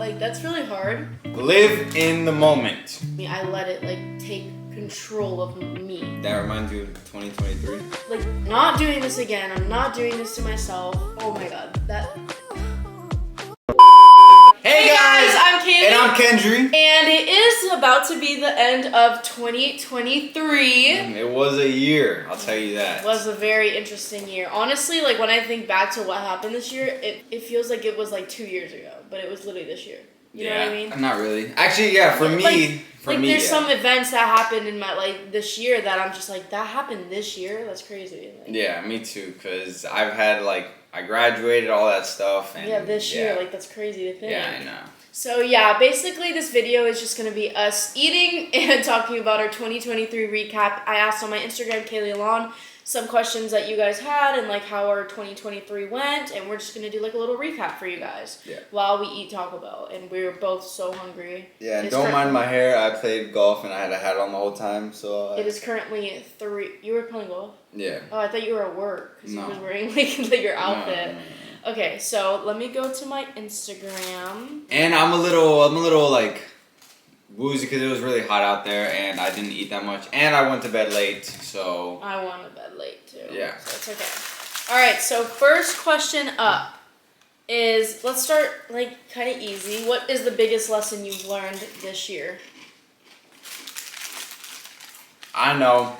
Like, that's really hard. Live in the moment. I mean, I let it, like, take control of me. That reminds you of 2023? Like, not doing this again. I'm not doing this to myself. Oh my god. Hey guys, I'm Keilly. And I'm Kendry. And it is about to be the end of 2023. It was a year, I'll tell you that. It was a very interesting year. Honestly, like when I think back to what happened this year, it feels like it was like 2 years ago, but it was literally this year. You know what I mean? Not really. Actually, yeah, for me. There's some events that happened in my this year that I'm just like, that happened this year? That's crazy. Like, yeah, me too, because I've had I graduated, all that stuff. And yeah, this year, that's crazy to think. Yeah, I know. So yeah, basically this video is just going to be us eating and talking about our 2023 recap. I asked on my Instagram, Keilly Alon, some questions that you guys had and like how our 2023 went, and we're just going to do like a little recap for you guys while we eat Taco Bell, and we were both so hungry. Yeah, don't mind my hair. I played golf and I had a hat on the whole time, so... It is currently 3... You were playing golf? Yeah. Oh, I thought you were at work because you was wearing like your outfit. No. Okay, so let me go to my Instagram. And I'm a little like woozy because it was really hot out there and I didn't eat that much. And I went to bed late, so... I went to bed late too. Yeah. So it's okay. Alright, so first question up is, let's start like kind of easy. What is the biggest lesson you've learned this year? I know.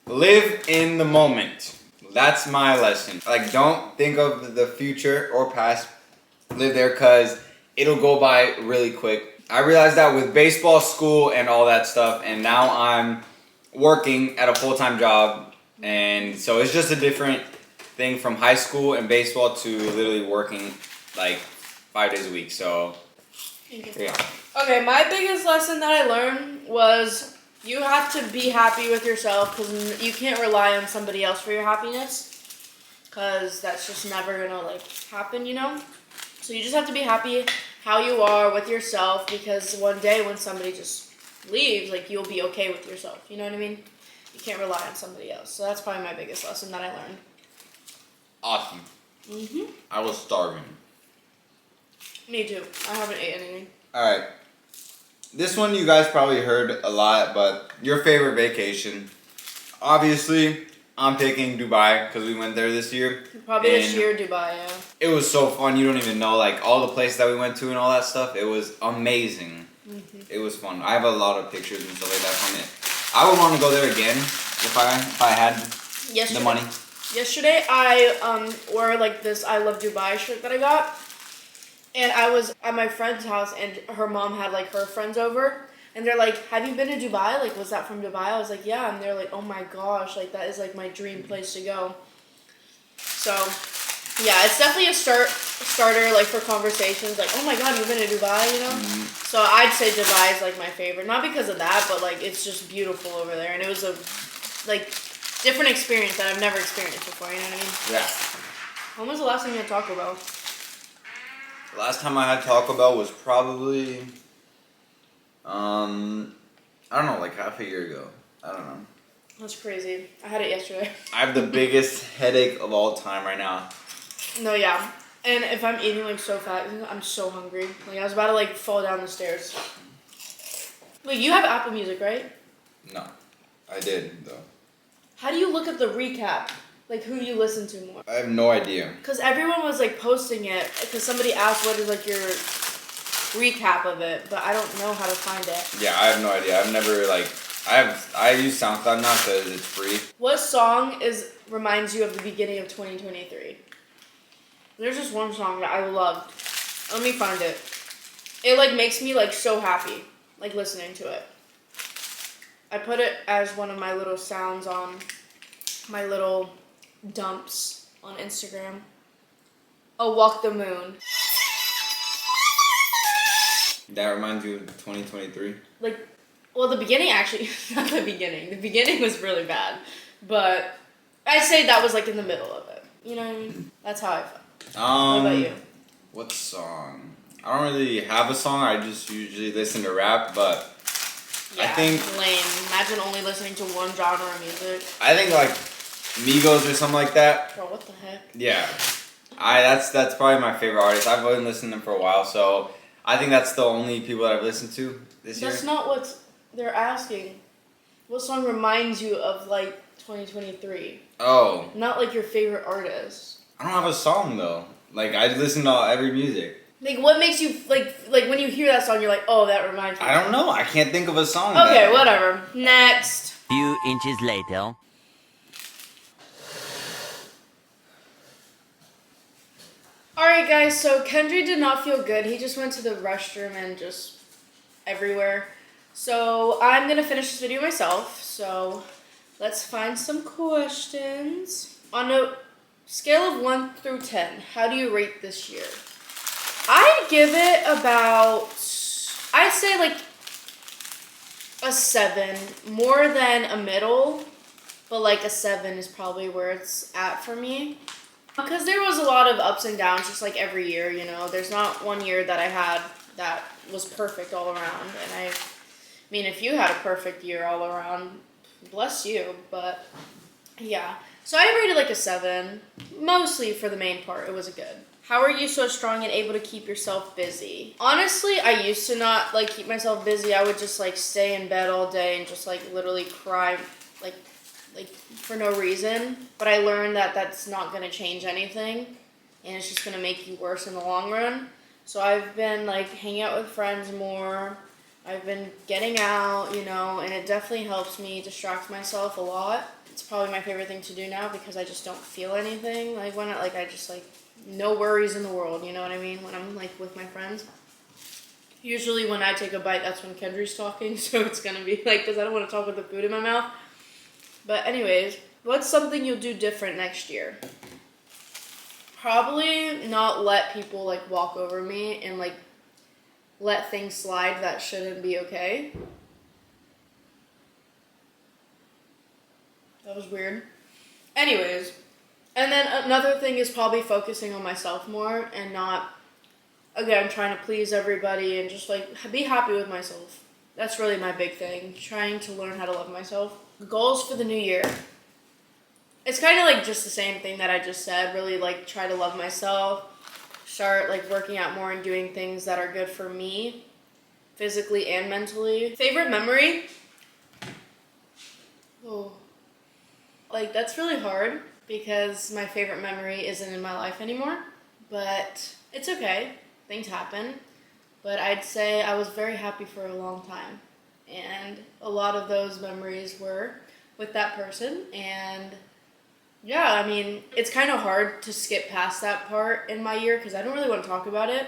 Live in the moment. That's my lesson. Like, don't think of the future or past. Live there, because it'll go by really quick. I realized that with baseball, school, and all that stuff, and now I'm working at a full-time job, and so it's just a different thing from high school and baseball to literally working like 5 days a week. So, yeah. Okay, my biggest lesson that I learned was you have to be happy with yourself, because you can't rely on somebody else for your happiness, because that's just never gonna like happen, you know? So you just have to be happy how you are with yourself, because one day when somebody just leaves, like, you'll be okay with yourself, you know what I mean? You can't rely on somebody else. So that's probably my biggest lesson that I learned. Awesome. I was starving. Me too. I haven't ate anything. Alright. This one you guys probably heard a lot, but your favorite vacation. Obviously, I'm picking Dubai because we went there this year. Probably this year, Dubai, yeah. It was so fun. You don't even know, like, all the places that we went to and all that stuff. It was amazing. It was fun. I have a lot of pictures and stuff like that from it. I would want to go there again if I had the money. Yesterday, I wore like this I Love Dubai shirt that I got. And I was at my friend's house, and her mom had, like, her friends over. And they're like, have you been to Dubai? Like, was that from Dubai? I was like, yeah. And they're like, oh, my gosh. Like, that is, like, my dream place to go. So, yeah, it's definitely a starter, like, for conversations. Like, oh, my God, you've been to Dubai, you know? So I'd say Dubai is, like, my favorite. Not because of that, but, like, it's just beautiful over there. And it was a, like, different experience that I've never experienced before, you know what I mean? Yeah. When was the last time you had Taco Bell? Last time I had Taco Bell was probably, I don't know, like half a year ago. I don't know. That's crazy. I had it yesterday. I have the biggest headache of all time right now. No, yeah. And if I'm eating, like, so fast, I'm so hungry. Like, I was about to, like, fall down the stairs. Wait, you have Apple Music, right? No. I did, though. How do you look at the recap? Like, who you listen to more? I have no idea. Because everyone was, like, posting it. Because somebody asked what is, like, your recap of it. But I don't know how to find it. Yeah, I have no idea. I've never, like... I use SoundCloud now because it's free. What song reminds you of the beginning of 2023? There's just one song that I loved. Let me find it. It, like, makes me, like, so happy. Like, listening to it. I put it as one of my little sounds on my little dumps on Instagram. Oh, Walk the Moon. That reminds you of 2023? Like, well, the beginning actually, not the beginning. The beginning was really bad. But I'd say that was, like, in the middle of it. You know what I mean? That's how I felt. What about you? What song? I don't really have a song. I just usually listen to rap, but yeah, I think... lame. Imagine only listening to one genre of music. I think, like, Migos or something like that. Bro, what the heck? Yeah. That's probably my favorite artist. I've been listening to them for a while, so I think that's the only people that I've listened to this year. That's not what they're asking. What song reminds you of like 2023? Oh. Not like your favorite artist. I don't have a song though. Like I listen to every music. Like what makes you like when you hear that song you're like, oh, that reminds me. I don't know. I can't think of a song. Okay, whatever. Next. Few inches later. Alright guys, so Kendry did not feel good. He just went to the restroom and just everywhere. So I'm gonna finish this video myself. So let's find some questions. On a scale of 1 through 10, how do you rate this year? I'd give it about, I'd say like a 7. More than a middle, but like a 7 is probably where it's at for me. Because there was a lot of ups and downs, just like every year, you know. There's not one year that I had that was perfect all around. And I mean, if you had a perfect year all around, bless you. But yeah. So I rated like a 7. Mostly for the main part, it was a good. How are you so strong and able to keep yourself busy? Honestly, I used to not like keep myself busy. I would just like stay in bed all day and just like literally cry like for no reason, but I learned that that's not going to change anything, and it's just going to make you worse in the long run. So I've been like hanging out with friends more. I've been getting out, you know, and it definitely helps me distract myself a lot. It's probably my favorite thing to do now because I just don't feel anything. Like when I just like no worries in the world, you know what I mean? When I'm like with my friends. Usually when I take a bite, that's when Kendry's talking, so it's going to be like, because I don't want to talk with the food in my mouth. But anyways, what's something you'll do different next year? Probably not let people like walk over me and like let things slide that shouldn't be okay. That was weird. Anyways, and then another thing is probably focusing on myself more and not, again, trying to please everybody and just like be happy with myself. That's really my big thing, trying to learn how to love myself. Goals for the new year. It's kind of like just the same thing that I just said. Really like try to love myself. Start like working out more and doing things that are good for me, physically and mentally. Favorite memory? Oh. Like that's really hard because my favorite memory isn't in my life anymore. But it's okay. Things happen. But I'd say I was very happy for a long time. And a lot of those memories were with that person. And yeah, I mean, it's kind of hard to skip past that part in my year because I don't really want to talk about it.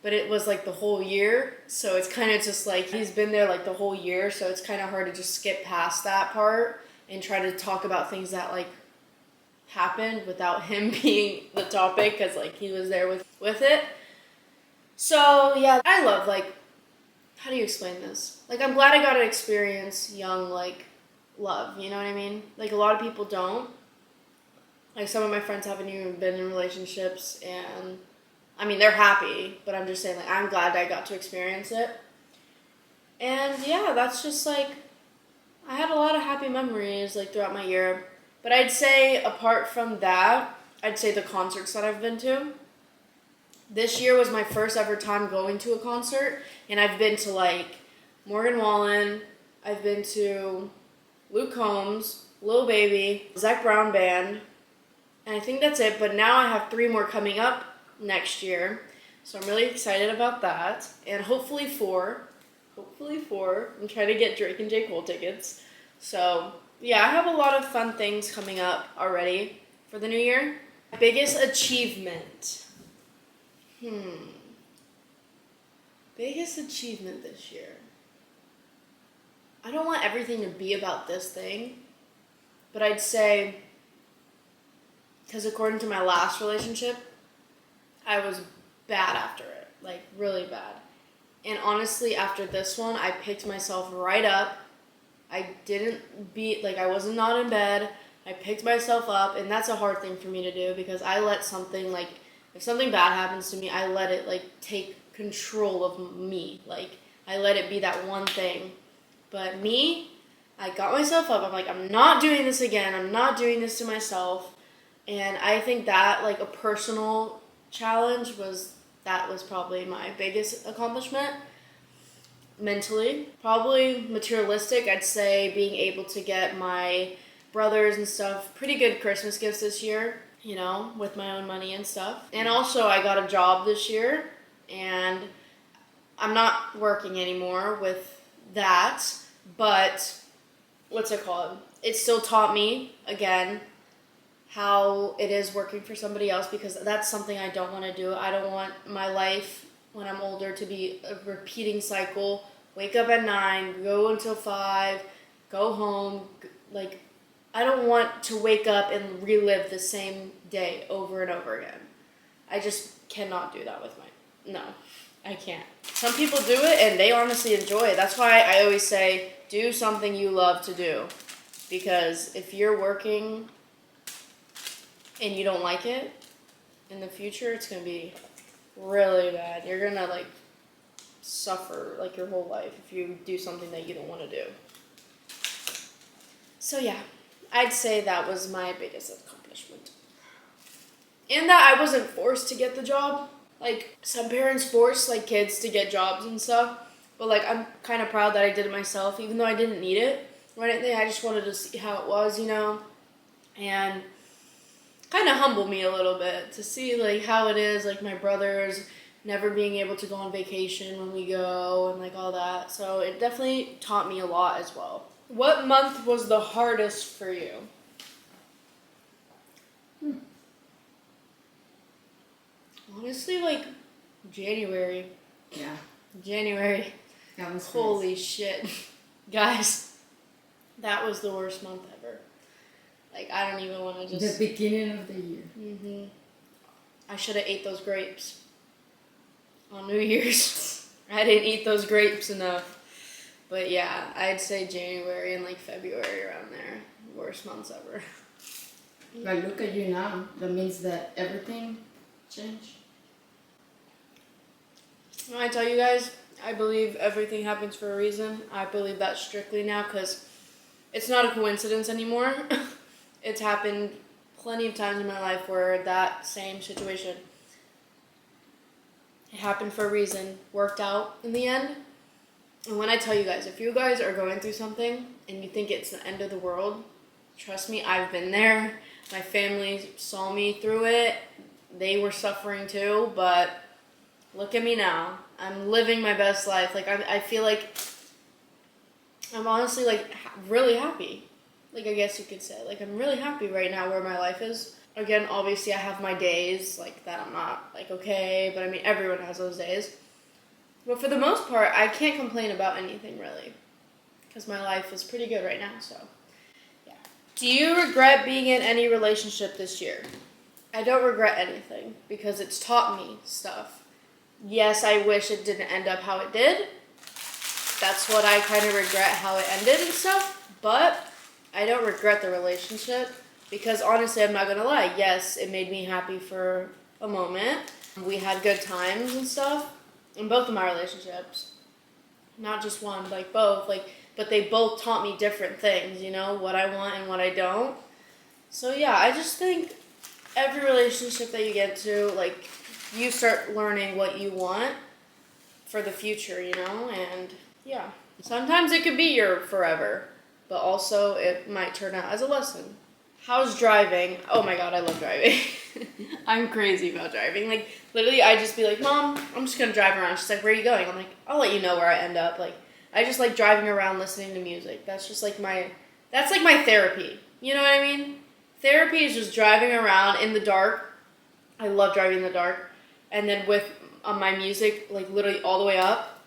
But it was like the whole year. So it's kind of just like he's been there like the whole year. So it's kind of hard to just skip past that part and try to talk about things that like happened without him being the topic because like he was there with it. So yeah, I love like, how do you explain this? Like, I'm glad I got to experience young, like, love, you know what I mean? Like, a lot of people don't. Like, some of my friends haven't even been in relationships, and, I mean, they're happy, but I'm just saying, like, I'm glad I got to experience it. And, yeah, that's just, like, I had a lot of happy memories, like, throughout my year. But I'd say, apart from that, I'd say the concerts that I've been to. This year was my first ever time going to a concert, and I've been to like Morgan Wallen, I've been to Luke Combs, Lil Baby, Zac Brown Band, and I think that's it, but now I have 3 more coming up next year, so I'm really excited about that, and hopefully 4, I'm trying to get Drake and J. Cole tickets, so yeah, I have a lot of fun things coming up already for the new year. Biggest achievement. Biggest achievement this year. I don't want everything to be about this thing, but I'd say, because according to my last relationship, I was bad after it, like really bad. And honestly, after this one, I picked myself right up. I wasn't not in bed. I picked myself up, and that's a hard thing for me to do because I let something like, if something bad happens to me, I let it, like, take control of me. Like, I let it be that one thing. But me, I got myself up. I'm like, I'm not doing this again. I'm not doing this to myself. And I think that, like, a personal challenge was probably my biggest accomplishment. Mentally, probably materialistic, I'd say being able to get my brothers and stuff pretty good Christmas gifts this year, you know, with my own money and stuff. And also I got a job this year, and I'm not working anymore with that, but what's it called? It still taught me, again, how it is working for somebody else, because that's something I don't want to do. I don't want my life when I'm older to be a repeating cycle. Wake up at 9, go until 5, go home. Like, I don't want to wake up and relive the same day over and over again. I just cannot do that with no, I can't. Some people do it and they honestly enjoy it. That's why I always say, do something you love to do. Because if you're working and you don't like it, in the future it's gonna be really bad. You're gonna like suffer like your whole life if you do something that you don't want to do. So yeah, I'd say that was my biggest accomplishment. And that I wasn't forced to get the job. Like, some parents force like kids to get jobs and stuff, but like I'm kind of proud that I did it myself, even though I didn't need it or anything. I just wanted to see how it was, you know, and kind of humbled me a little bit to see like how it is, like my brothers never being able to go on vacation when we go and like all that. So it definitely taught me a lot as well. What month was the hardest for you? Honestly, like January. Yeah. January. That was Holy shit. Guys, that was the worst month ever. Like, I don't even want to just... The beginning of the year. Mm-hmm. I should have ate those grapes on New Year's. I didn't eat those grapes enough. But yeah, I'd say January and like February around there. Worst months ever. But look at you now. That means that everything changed. When I tell you guys, I believe everything happens for a reason. I believe that strictly now, because it's not a coincidence anymore. It's happened plenty of times in my life where that same situation, it happened for a reason, worked out in the end. And when I tell you guys, if you guys are going through something and you think it's the end of the world, trust me, I've been there. My family saw me through it. They were suffering too, but look at me now. I'm living my best life. Like, I feel like I'm honestly, like, really happy. Like, I guess you could say. Like, I'm really happy right now where my life is. Again, obviously, I have my days, like, that I'm not, like, okay. But, I mean, everyone has those days. But for the most part, I can't complain about anything, really. Because my life is pretty good right now, so, yeah. Do you regret being in any relationship this year? I don't regret anything, because it's taught me stuff. Yes, I wish it didn't end up how it did. That's what I kind of regret, how it ended and stuff. But I don't regret the relationship, because honestly, I'm not going to lie. Yes, it made me happy for a moment. We had good times and stuff in both of my relationships. Not just one, like both. Like, but they both taught me different things, you know, what I want and what I don't. So yeah, I just think every relationship that you get to, like, you start learning what you want for the future, you know, and yeah. Sometimes it could be your forever, but also it might turn out as a lesson. How's driving? Oh my god, I love driving. I'm crazy about driving. Like, literally, I just be like, Mom, I'm just gonna drive around. She's like, where are you going? I'm like, I'll let you know where I end up. Like, I just like driving around listening to music. That's just like that's like my therapy. You know what I mean? Therapy is just driving around in the dark. I love driving in the dark. And then with my music, like, literally all the way up.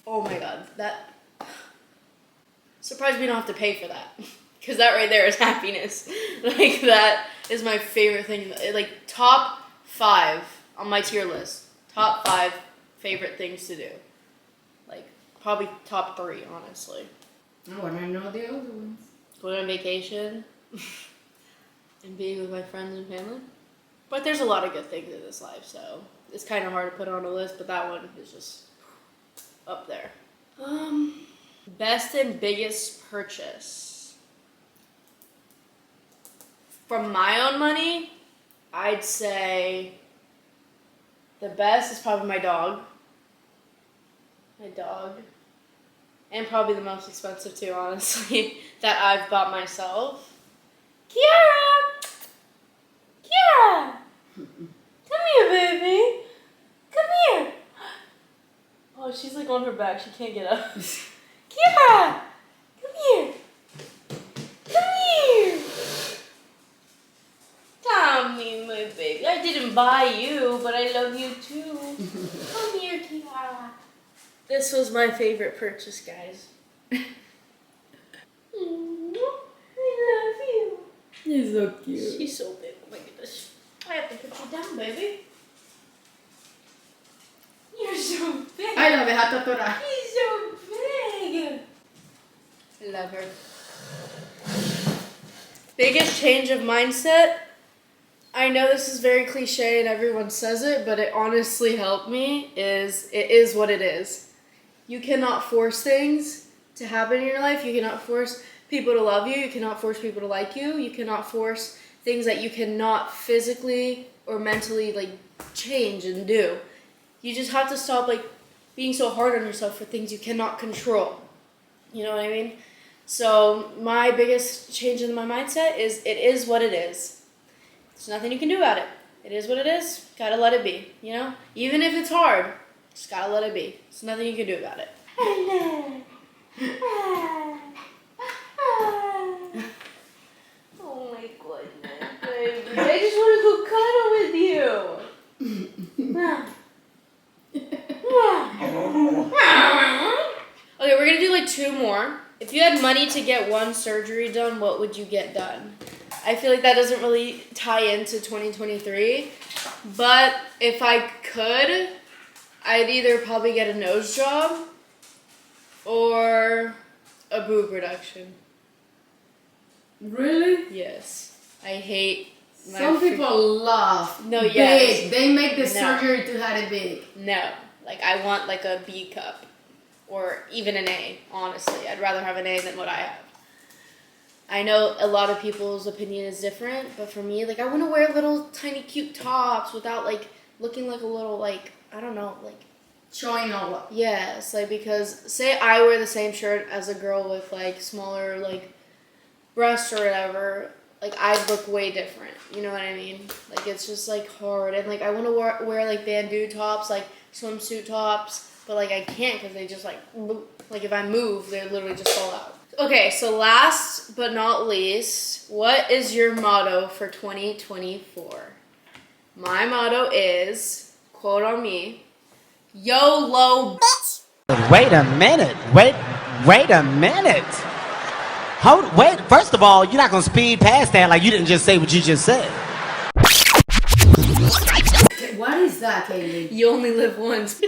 Oh my god, that... Surprised we don't have to pay for that. Because that right there is happiness. Like, that is my favorite thing. Like, top 5 on my tier list. Top 5 favorite things to do. Like, probably top 3, honestly. I want to know the other ones. Going on vacation. And being with my friends and family. But there's a lot of good things in this life, so it's kind of hard to put on a list, but that one is just up there. Best and biggest purchase. from my own money, I'd say the best is probably my dog. My dog. And probably the most expensive too, honestly, that I've bought myself. Kiara! Kiara! Come here, baby. Come here. Oh, she's like on her back. She can't get up. Kiara! Come here. Come here. Tommy, my baby. I didn't buy you, but I love you too. Come here, Kiara. This was my favorite purchase, guys. I love you. You're so cute. She's so big. Oh my goodness. I have to put you down, baby. You're so big. Ay, la dejaste atorar. She's so big. I love her. Biggest change of mindset. I know this is very cliche and everyone says it, but it honestly helped me. It is what it is. You cannot force things to happen in your life. You cannot force people to love you. You cannot force people to like you. You cannot force things that you cannot physically or mentally like change and do. You just have to stop like being so hard on yourself for things you cannot control. You know what I mean? So my biggest change in my mindset is it is what it is. There's nothing you can do about it. It is what it is. Gotta let it be, you know? Even if it's hard, just gotta let it be. There's nothing you can do about it. Oh my goodness, baby. I just want to go cuddle with you. Okay, we're gonna do like 2 more. If you had money to get 1 surgery done, what would you get done? I feel like that doesn't really tie into 2023, but if I could, I'd either probably get a nose job or a boob reduction. Really? Yes. I hate my Some people love No, big. yes. They make the No. surgery to have it big. No. Like, I want like a B cup or even an A, honestly. I'd rather have an A than what I have. I know a lot of people's opinion is different, but for me, like, I want to wear little tiny cute tops without like looking like a little like, I don't know, like, Showing all up. yes, like, because say I wear the same shirt as a girl with like smaller like breasts or whatever, like, I'd look way different. You know what I mean? Like, it's just like hard, and like I want to wear like bandeau tops, like swimsuit tops, but like I can't because they just like if I move, they literally just fall out. Okay, so last but not least, what is your motto for 2024? My motto is, quote on me, YOLO, bitch. Wait a minute. Wait a minute. Wait, first of all, you're not gonna speed past that like you didn't just say what you just said. What is that, Keilly? You only live once.